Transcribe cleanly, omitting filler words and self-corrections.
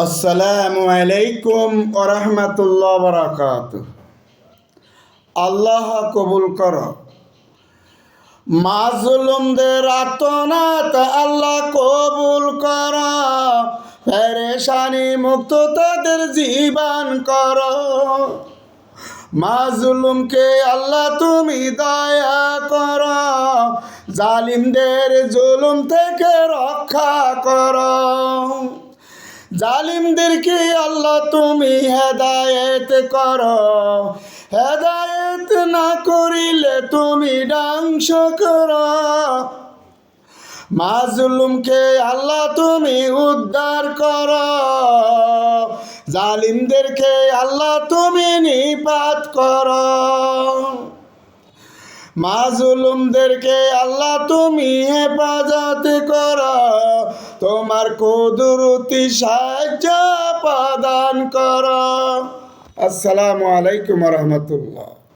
আসসালামু আলাইকুম ওয়া রাহমাতুল্লাহি ওয়া বারাকাতুহু। আল্লাহ কবুল কর মাজলুমদের আর্তনাদ, আল্লাহ কবুল কর। পেরেশানি মুক্ত তাদের জীবন কর। মাজলুমকে আল্লাহ তুমি দয়া কর, জালিমদের জুলুম থেকে রক্ষা কর। জালিমদেরকে আল্লাহ তুমি হেদায়েত করো, হেদায়েত না করিলে তুমি ধ্বংস করো। মাজলুমকে আল্লাহ তুমি উদ্ধার করো, জালিমদেরকে আল্লাহ তুমি নিপাত করো। মাজলুমদেরকে আল্লাহ তুমি হেফাজত করো, তোমার কুদরতি সাহায্য প্রদান করো। আসসালামু আলাইকুম ওয়া রাহমাতুল্লাহ।